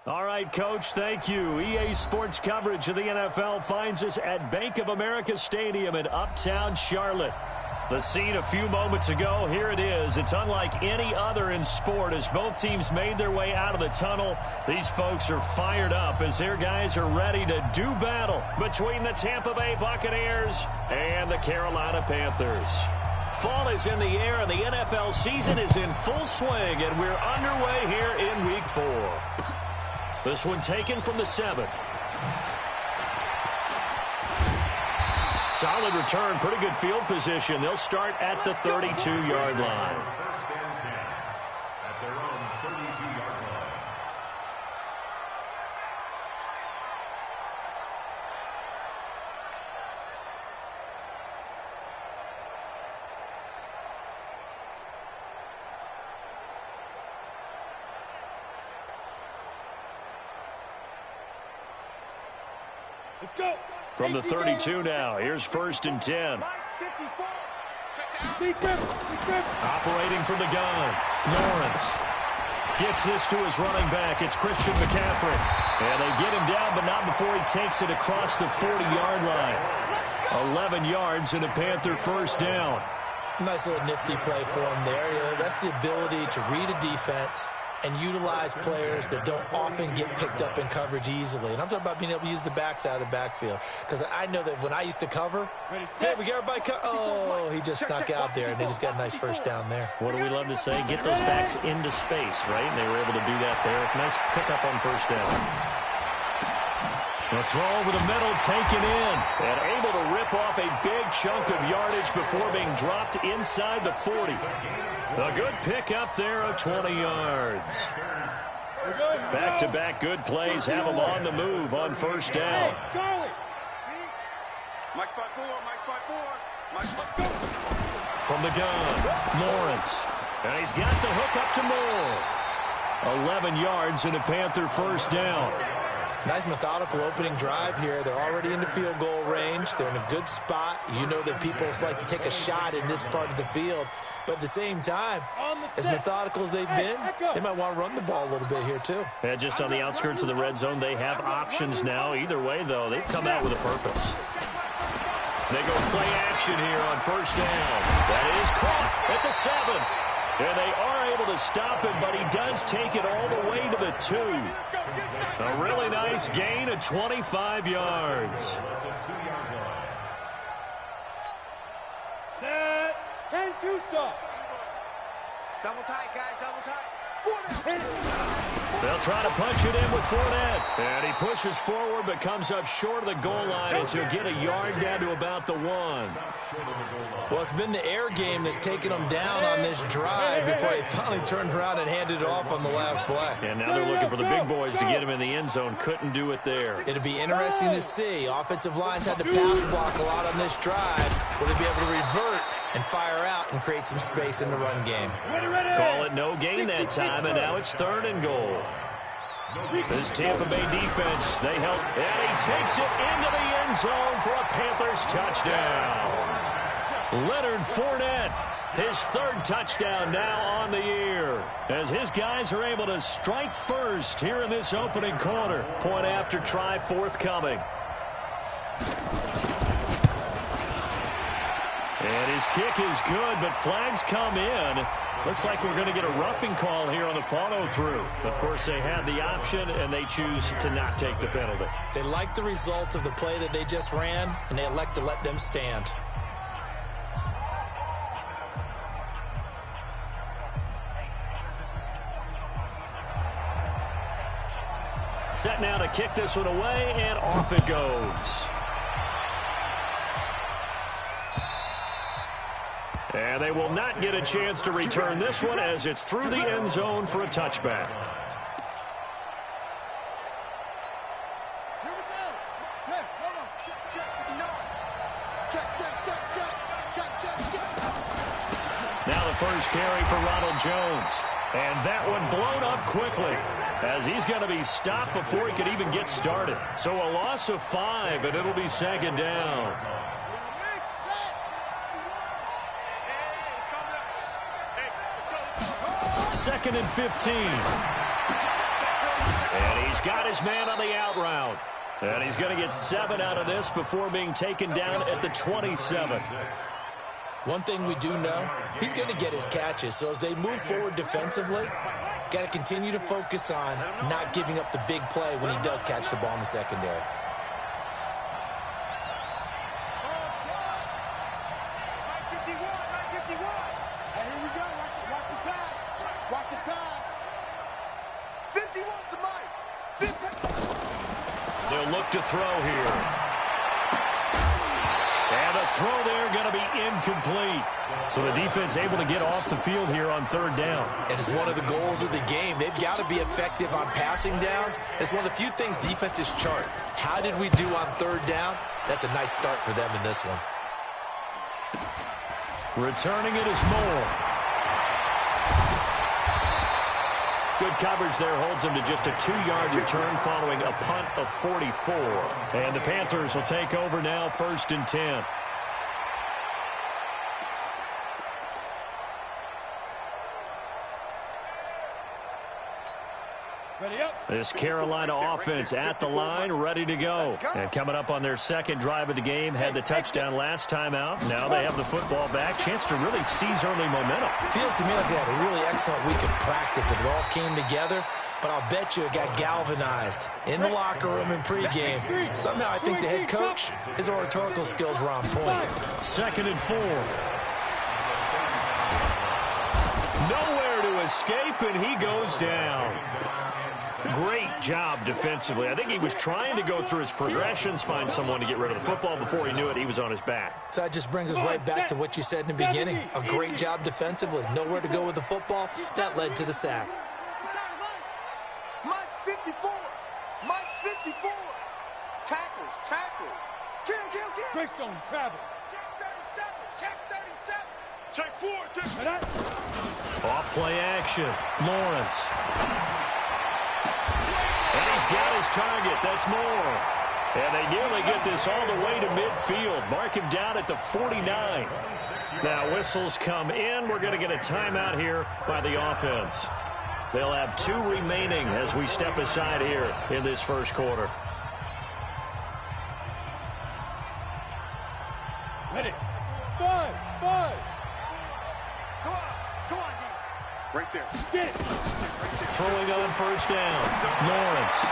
All right, Coach, thank you. EA Sports coverage of the NFL finds us at Bank of America Stadium in Uptown Charlotte. The scene a few moments ago, here it is. It's unlike any other in sport as both teams made their way out of the tunnel. These folks are fired up as their guys are ready to do battle between the Tampa Bay Buccaneers and the Carolina Panthers. Fall is in the air and the NFL season is in full swing, and we're underway here in Week 4. This one taken from the 7. Solid return, pretty good field position. They'll start at the 32-yard line. Let's go. From the 32 now, here's 1st and 10. Operating from the gun, Lawrence gets this to his running back. It's Christian McCaffrey. And they get him down, but not before he takes it across the 40-yard line. 11 yards and a Panther first down. Nice little nifty play for him there. You know, that's the ability to read a defense and utilize players that don't often get picked up in coverage easily. And I'm talking about being able to use the backs out of the backfield. Because I know that when I used to cover, hey, we got everybody oh, he just snuck out there, and they just got a nice first down there. What do we love to say? Get those backs into space, right? And they were able to do that there. Nice pickup on first down. The throw over the middle, taken in, and able to rip off a big chunk of yardage before being dropped inside the 40. A good pickup there of 20 yards. Back-to-back good plays have them on the move on first down. From the gun, Lawrence. And he's got the hook up to Moore. 11 yards and a Panther first down. Nice methodical opening drive here. They're already in the field goal range. They're in a good spot. You know that people like to take a shot in this part of the field. But at the same time, as methodical as they've been, they might want to run the ball a little bit here too. And just on the outskirts of the red zone, they have options now. Either way, though, they've come out with a purpose. They go play action here on first down. That is caught at the 7. And they are able to stop him, but he does take it all the way to the 2. A really nice gain of 25 yards. Set. 10-2 stop. Double tight, guys. Double tight. They'll try to punch it in with Fournette. And he pushes forward but comes up short of the goal line as he'll get a yard down to about the 1. Well, it's been the air game that's taken them down on this drive before they finally turned around and handed it off on the last play. And now they're looking for the big boys to get him in the end zone. Couldn't do it there. It'll be interesting to see. Offensive lines had to pass block a lot on this drive. Will they be able to revert and fire out and create some space in the run game? Call it no gain that time, and now it's 3rd and goal. This Tampa Bay defense, they help, and he takes it into the end zone for a Panthers touchdown. Leonard Fournette, his 3rd touchdown now on the year, as his guys are able to strike first here in this opening quarter. Point after try forthcoming. And his kick is good, but flags come in. Looks like we're going to get a roughing call here on the follow-through. Of course, they had the option, and they choose to not take the penalty. They like the results of the play that they just ran, and they elect to let them stand. Set now to kick this one away, and off it goes. And they will not get a chance to return this one as it's through the end zone for a touchback. Now the first carry for Ronald Jones. And that one blown up quickly as he's going to be stopped before he could even get started. So a loss of 5, and it'll be 2nd down. Second and 15. And he He's got his man on the out route. And he's going to get 7 out of this before being taken down at the 27. One thing we do know, he's going to get his catches. So as they move forward defensively, got to continue to focus on not giving up the big play when he does catch the ball in the secondary. They'll look to throw here. And the throw there going to be incomplete. So the defense able to get off the field here on 3rd down. And it's one of the goals of the game. They've got to be effective on passing downs. It's one of the few things defenses chart. How did we do on 3rd down? That's a nice start for them in this one. Returning it is Moore. Good coverage there holds him to just a 2-yard return following a punt of 44. And the Panthers will take over now, 1st and 10. Ready up. This Carolina offense at the line, ready to go. And coming up on their 2nd drive of the game, had the touchdown last time out. Now they have the football back. Chance to really seize early momentum. Feels to me like they had a really excellent week of practice. It all came together. But I'll bet you it got galvanized in the locker room in pregame. Somehow I think the head coach, his oratorical skills were on point. 2nd and 4. Nowhere to escape, and he goes down. Great job defensively. I think he was trying to go through his progressions, find someone to get rid of the football. Before he knew it, he was on his back. So that just brings us right back to what you said in the beginning. A great job defensively. Nowhere to go with the football. That led to the sack. Mike 54. Mike 54. Tackles. Kill. Greystone travel. Check 37. Check 4. Off play action. Lawrence. And he's got his target. That's Moore. And they nearly get this all the way to midfield. Mark him down at the 49. Now whistles come in. We're going to get a timeout here by the offense. They'll have 2 remaining as we step aside here in this 1st quarter. Ready. 5. Come on, D. Right there. Get it. Throwing on 1st down. Lawrence.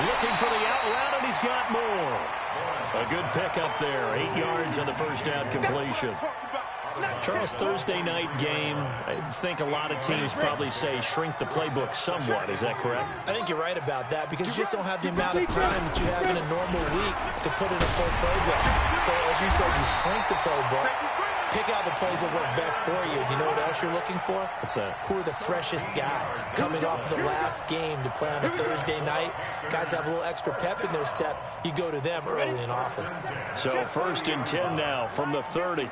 Looking for the out route, and he's got more. A good pickup there. 8 yards on the 1st down completion. Charles, Thursday night game, I think a lot of teams probably say shrink the playbook somewhat. Is that correct? I think you're right about that because you just don't have the amount of time that you have in a normal week to put in a full playbook. So, as you said, you shrink the playbook, pick out the plays that work best for you. You know what else you're looking for? What's that? Who are the freshest guys coming off of the last game to play on a Thursday night? Guys have a little extra pep in their step. You go to them early and often. So 1st and 10 now from the 30.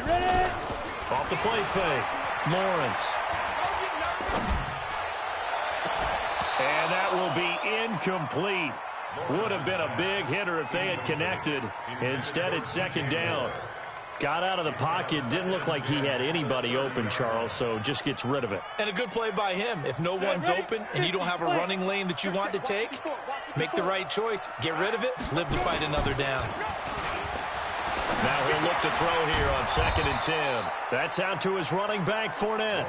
Ready. Off the play fake. Lawrence. And that will be incomplete. Would have been a big hitter if they had connected. Instead, it's 2nd down. Got out of the pocket. Didn't look like he had anybody open, Charles, so just gets rid of it. And a good play by him. If no one's open and you don't have a running lane that you want to take, make the right choice. Get rid of it. Live to fight another down. Now he'll look to throw here on 2nd and 10. That's out to his running back, Fournette.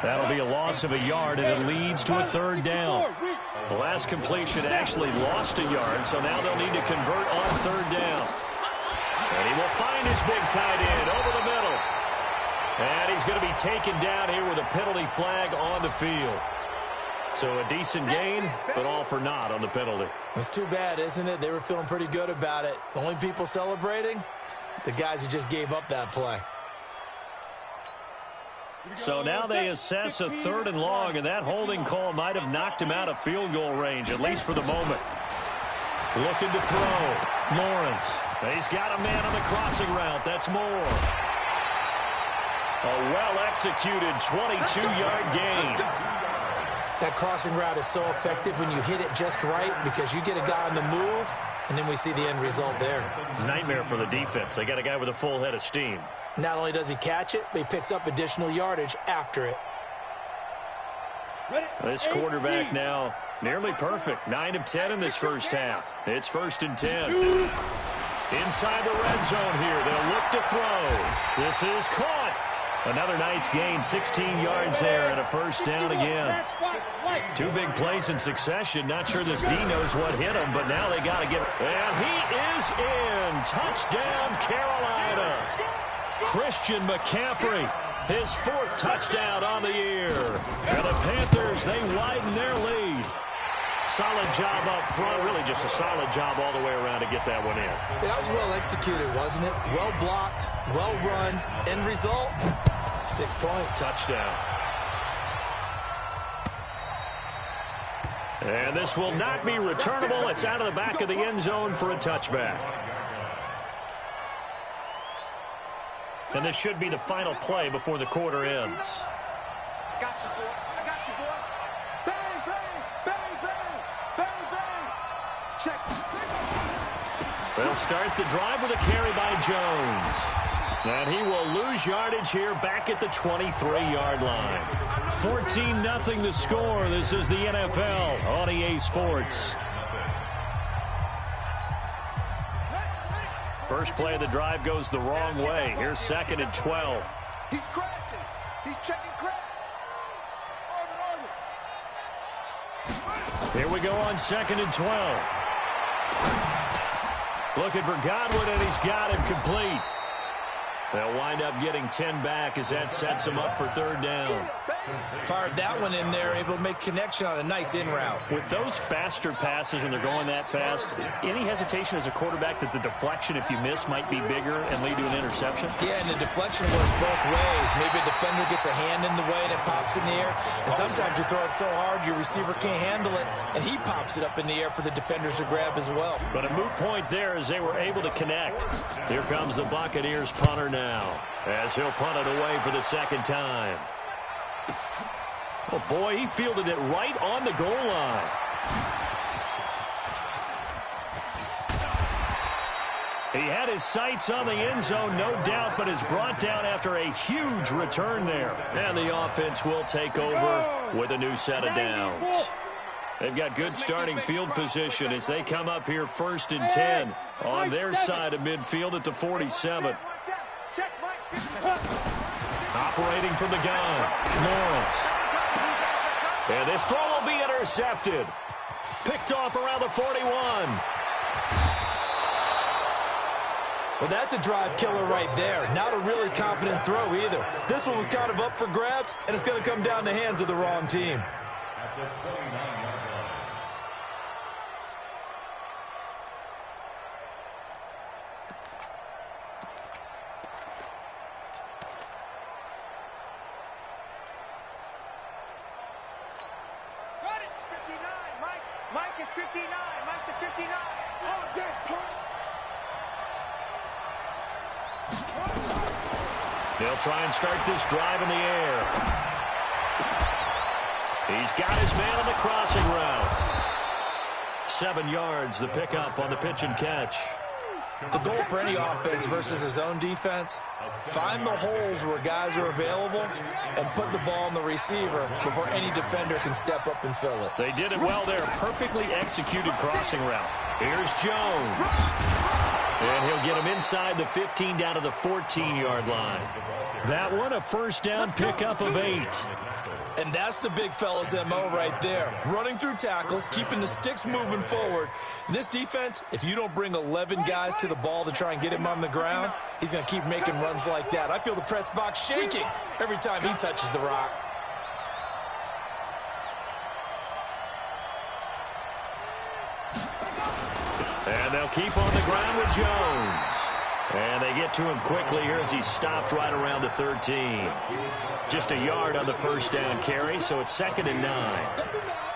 That'll be a loss of a yard, and it leads to a 3rd down. The last completion actually lost a yard, so now they'll need to convert on 3rd down. And he will find his big tight end over the middle. And he's going to be taken down here with a penalty flag on the field. So a decent gain, but all for naught on the penalty. It's too bad, isn't it? They were feeling pretty good about it. The only people celebrating, the guys who just gave up that play. So now they assess a 3rd and long, and that holding call might have knocked him out of field goal range, at least for the moment. Looking to throw. Lawrence. He's got a man on the crossing route. That's Moore. A well-executed 22-yard gain. That crossing route is so effective when you hit it just right because you get a guy on the move, and then we see the end result there. It's a nightmare for the defense. They got a guy with a full head of steam. Not only does he catch it, but he picks up additional yardage after it. This quarterback now nearly perfect. 9 of 10 in this first half. It's 1st and 10. Inside the red zone here. They'll look to throw. This is caught. Another nice gain, 16 yards there, and a first down again. 2 big plays in succession. Not sure this D knows what hit him, but now they got to get... And he is in. Touchdown, Carolina. Christian McCaffrey, his 4th touchdown on the year. And the Panthers, they widen their lead. Solid job up front, really just a solid job all the way around to get that one in. That was well executed, wasn't it? Well blocked, well run. End result, 6 points. Touchdown. And this will not be returnable. It's out of the back of the end zone for a touchback. And this should be the final play before the quarter ends. I got you, boy. I got you, boy. Bang, bang, bang, bang, bang, bang. Check. They'll start the drive with a carry by Jones. And he will lose yardage here back at the 23-yard line. 14-0 the score. This is the NFL on EA Sports. First play of the drive goes the wrong way. Here's 2nd and 12. He's crashing. He's checking crash. Here we go on 2nd and 12. Looking for Godwin, and he's got him complete. They'll wind up getting 10 back as that sets him up for 3rd down. Fired that one in there, able to make connection on a nice in route. With those faster passes when they're going that fast, any hesitation as a quarterback that the deflection, if you miss, might be bigger and lead to an interception? Yeah, and the deflection works both ways. Maybe a defender gets a hand in the way and it pops in the air. And sometimes you throw it so hard your receiver can't handle it, and he pops it up in the air for the defenders to grab as well. But a moot point there as they were able to connect. Here comes the Buccaneers punter now, as he'll punt it away for the 2nd time. Oh, boy, he fielded it right on the goal line. He had his sights on the end zone, no doubt, but is brought down after a huge return there. And the offense will take over with a new set of downs. They've got good starting field position as they come up here 1st and 10 on their side of midfield at the 47. Operating from the gun, Lawrence. And this throw will be intercepted. Picked off around the 41. Well, that's a drive killer right there. Not a really confident throw either. This one was kind of up for grabs, and it's going to come down the hands of the wrong team. Mike is 59. Mike to 59. Oh, damn, punt. They'll try and start this drive in the air. He's got his man on the crossing route. 7 yards, the pickup on the pitch and catch. The goal for any offense versus his own defense, find the holes where guys are available and put the ball on the receiver before any defender can step up and fill it. They did it well there. Perfectly executed crossing route. Here's Jones. And he'll get him inside the 15 down to the 14-yard line. That one a first down pickup of 8. And that's the big fella's MO right there. Running through tackles, keeping the sticks moving forward. In this defense, if you don't bring 11 guys to the ball to try and get him on the ground, he's going to keep making runs like that. I feel the press box shaking every time he touches the rock. And they'll keep on the ground with Jones. And they get to him quickly here as he's stopped right around the 13. Just a yard on the first down carry, so it's 2nd and 9.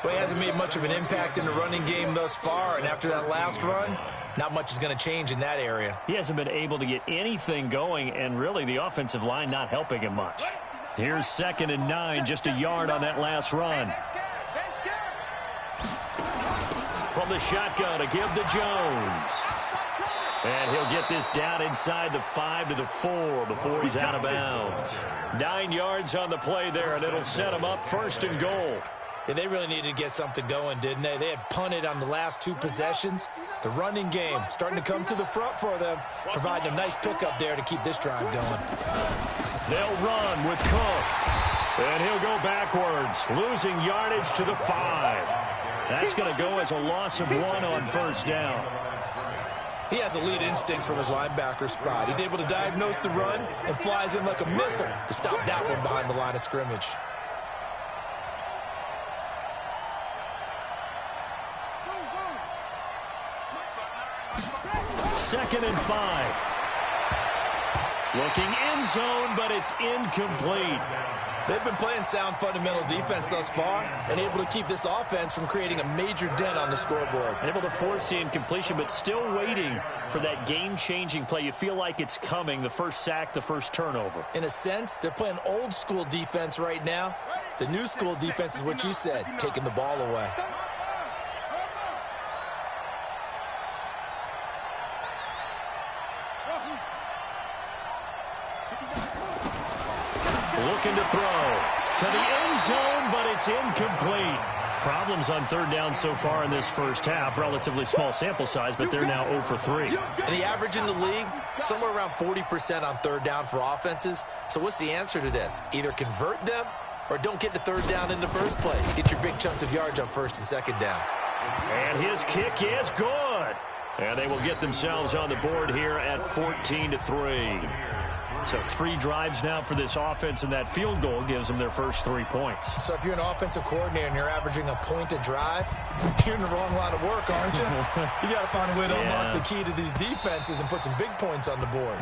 Well, he hasn't made much of an impact in the running game thus far, and after that last run, not much is going to change in that area. He hasn't been able to get anything going, and really the offensive line not helping him much. Here's 2nd and 9, just a yard on that last run. From the shotgun to give to Jones. And he'll get this down inside the 5 to the 4 before he's out of bounds. 9 yards on the play there, and it'll set him up 1st and goal. Yeah, they really needed to get something going, didn't they? They had punted on the last 2 possessions. The running game starting to come to the front for them, providing a nice pickup there to keep this drive going. They'll run with Cook. And he'll go backwards, losing yardage to the 5. That's going to go as a loss of 1 on first down. He has elite instincts from his linebacker spot. He's able to diagnose the run and flies in like a missile to stop that one behind the line of scrimmage. Second and 5. Looking end zone, but it's incomplete. They've been playing sound fundamental defense thus far and able to keep this offense from creating a major dent on the scoreboard. Able to force the incompletion, but still waiting for that game-changing play. You feel like it's coming, the first sack, the first turnover. In a sense, they're playing old-school defense right now. The new-school defense is what you said, taking the ball away. Looking to throw to the end zone, but it's incomplete. Problems on third down so far in this first half. Relatively small sample size, but they're now 0 for 3. And the average in the league, somewhere around 40% on third down for offenses. So what's the answer to this? Either convert them or don't get the third down in the first place. Get your big chunks of yards on first and second down. And his kick is good. And they will get themselves on the board here at 14-3. So 3 drives now for this offense, and that field goal gives them their first 3 points. So if you're an offensive coordinator and you're averaging a point a drive, you're in the wrong line of work, aren't you? You got to find a way to unlock the key to these defenses and put some big points on the board.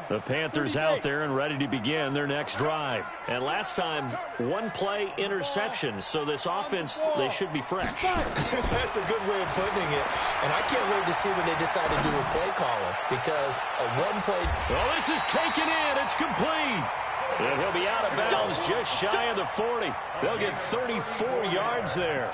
The Panthers out there and ready to begin their next drive. And last time, 1-play interception. So this offense, they should be fresh. That's a good way of putting it. And I can't wait to see what they decide to do with play calling. Because a 1-play... Well, this is taken in. It's complete. And he'll be out of bounds just shy of the 40. They'll get 34 yards there.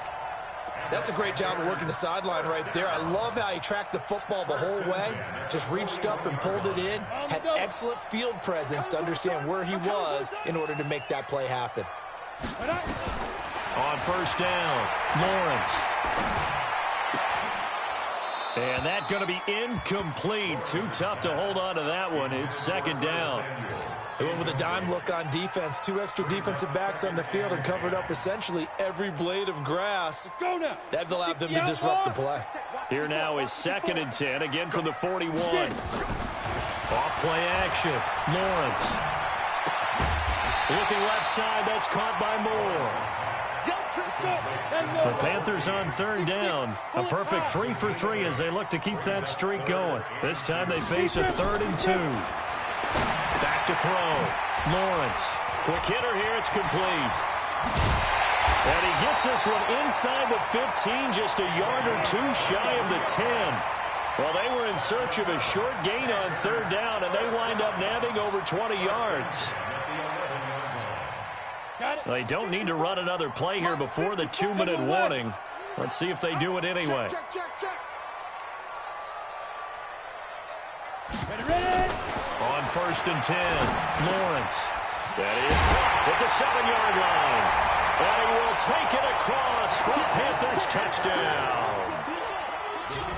That's a great job of working the sideline right there. I love how he tracked the football the whole way. Just reached up and pulled it in. Had excellent field presence to understand where he was in order to make that play happen. On first down, Lawrence. And that's going to be incomplete. Too tough to hold on to that one. It's second down. They went with a dime look on defense. 2 extra defensive backs on the field and covered up essentially every blade of grass. That allowed them to disrupt the play. Here now is second and 10, again from the 41. Off play action, Lawrence. Looking left side, that's caught by Moore. The Panthers on third down. A perfect 3 for 3 as they look to keep that streak going. This time they face a 3rd and 2. Back to throw. Lawrence. Quick hitter here. It's complete. And he gets this one inside the 15, just a yard or 2 shy of the 10. Well, they were in search of a short gain on third down, and they wind up nabbing over 20 yards. They don't need to run another play here before the 2-minute warning. Let's see if they do it anyway. On first and 10, Lawrence. That is caught at the 7-yard line. And he will take it across for a Panthers touchdown.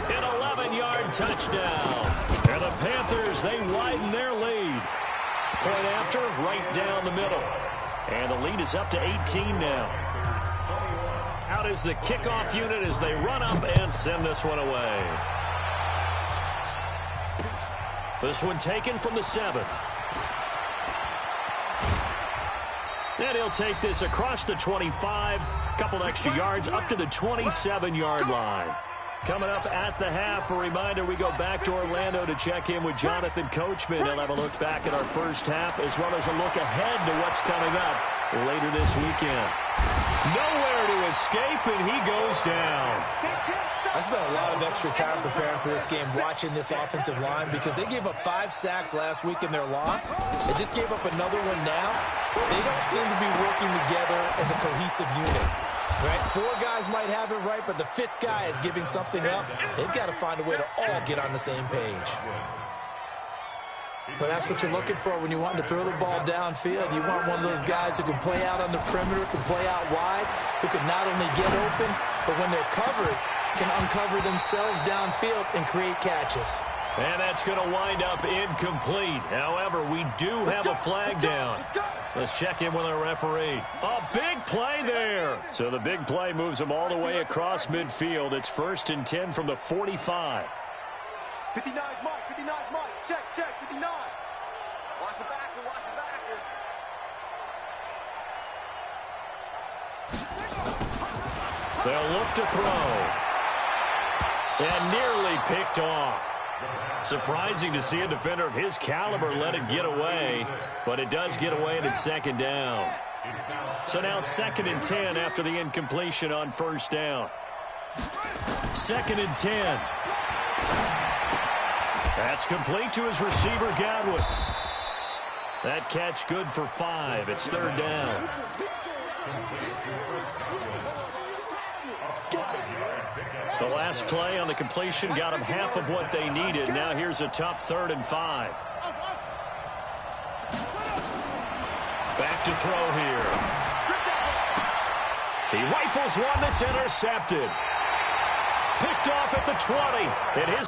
An 11-yard touchdown. And the Panthers, they widen their lead. Point after, right down the middle. And the lead is up to 18 now. Out is the kickoff unit as they run up and send this one away. This one taken from the 7th. And he'll take this across the 25. Couple extra yards up to the 27-yard line. Coming up at the half, a reminder, we go back to Orlando to check in with Jonathan Coachman. He'll have a look back at our first half as well as a look ahead to what's coming up later this weekend. Nowhere to escape, and he goes down. I spent a lot of extra time preparing for this game, watching this offensive line, because they gave up 5 sacks last week in their loss. They just gave up another one now. They don't seem to be working together as a cohesive unit. Right? 4 guys might have it right, but the 5th guy is giving something up. They've got to find a way to all get on the same page. But that's what you're looking for when you want to throw the ball downfield. You want one of those guys who can play out on the perimeter, can play out wide, who can not only get open, but when they're covered, can uncover themselves downfield and create catches. And that's going to wind up incomplete. However, we do have a flag down. Let's check in with our referee. A big play there. So the big play moves them all the way across midfield. It's 1st and 10 from the 45. 59 Mike, 59 Mike. Check, 59. Watch the backer, watch the backer. They'll look to throw. And nearly picked off. Surprising to see a defender of his caliber let it get away, but it does get away and it's 2nd down. So now 2nd and 10 after the incompletion on 1st down. 2nd and 10. That's complete to his receiver, Godwin. That catch good for 5. It's 3rd down. The last play on the completion got them half of what they needed. Now here's a tough 3rd and 5. Back to throw here. He rifles one that's intercepted. Picked off at the 20. It is.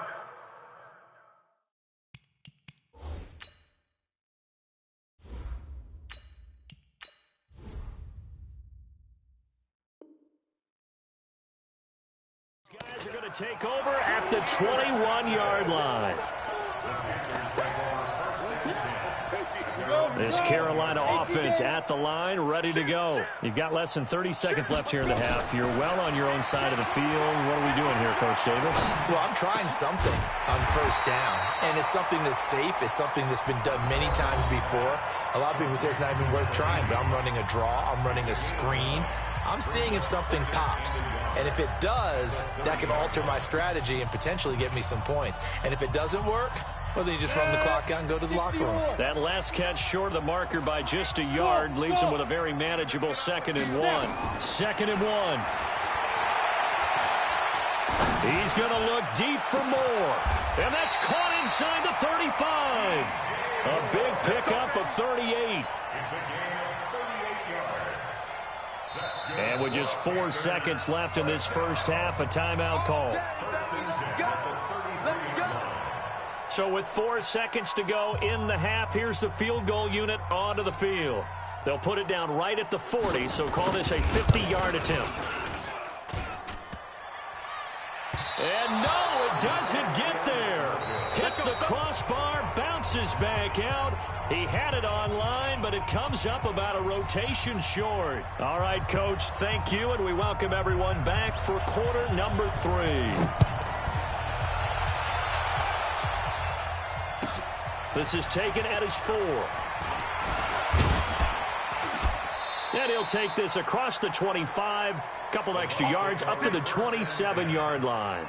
Guys are going to take over at the 21-yard line. This Carolina offense at the line, ready to go. You've got less than 30 seconds left here in the half. You're well on your own side of the field. What are we doing here, Coach Davis? Well, I'm trying something on 1st down, and it's something that's safe. It's something that's been done many times before. A lot of people say it's not even worth trying, but I'm running a draw. I'm running a screen. I'm seeing if something pops. And if it does, that can alter my strategy and potentially get me some points. And if it doesn't work, well, then you just run the clock out and go to the locker room. That last catch short of the marker by just a yard leaves him with a very manageable 2nd and 1. 2nd and 1. He's going to look deep for more. And that's caught inside the 35. A big pickup of 38. And with just 4 seconds left in this first half, a timeout call. So with 4 seconds to go in the half, here's the field goal unit onto the field. They'll put it down right at the 40, so call this a 50-yard attempt. And no, it doesn't get there. Hits the crossbar, bounces back out. He had it online, but it comes up about a rotation short. All right, Coach, thank you, and we welcome everyone back for quarter number 3. This is taken at his 4. And he'll take this across the 25, couple extra yards, up to the 27-yard line.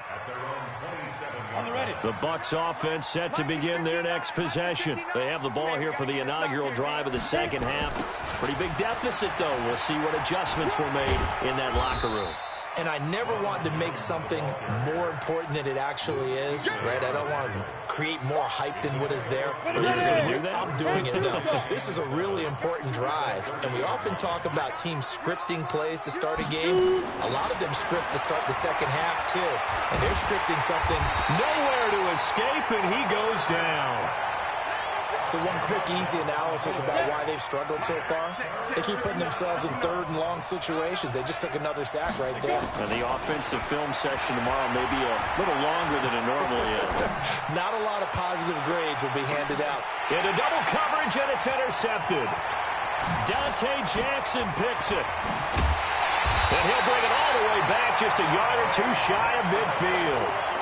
The Bucs offense set to begin their next possession. They have the ball here for the inaugural drive of the second half. Pretty big deficit, though. We'll see what adjustments were made in that locker room. And I never want to make something more important than it actually is, right? I don't want to create more hype than what is there. But this is I'm doing it, though. This is a really important drive. And we often talk about teams scripting plays to start a game. A lot of them script to start the second half, too. And they're scripting something. Nowhere to escape, and he goes down. So one quick, easy analysis about why they've struggled so far. They keep putting themselves in 3rd and long situations. They just took another sack right there. And the offensive film session tomorrow may be a little longer than it normally is. Not a lot of positive grades will be handed out. Into double coverage, and it's intercepted. Dante Jackson picks it. And he'll bring it all the way back, just a yard or 2 shy of midfield.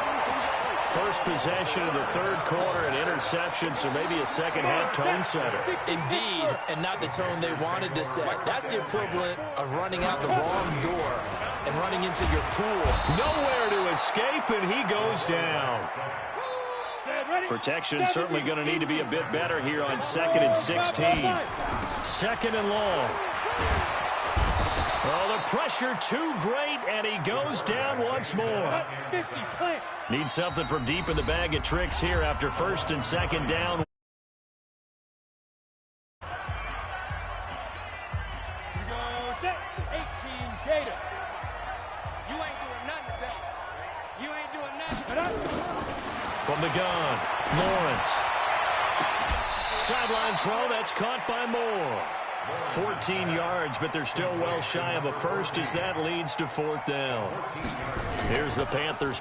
First possession of the 3rd quarter, an interception, so maybe a second-half tone setter. Indeed, and not the tone they wanted to set. That's the equivalent of running out the wrong door and running into your pool. Nowhere to escape, and he goes down. Protection certainly going to need to be a bit better here on 2nd and 16. 2nd and long. Oh, the pressure too great, and he goes down once more. 50, plant. Need something from deep in the bag of tricks here after first and second down. Here we go, set. 18, Gator. You ain't doing nothing today. You ain't doing nothing. From the gun, Lawrence. Sideline throw, that's caught by Moore. 14 yards, but they're still well shy of a first as that leads to fourth down. Here's the Panthers.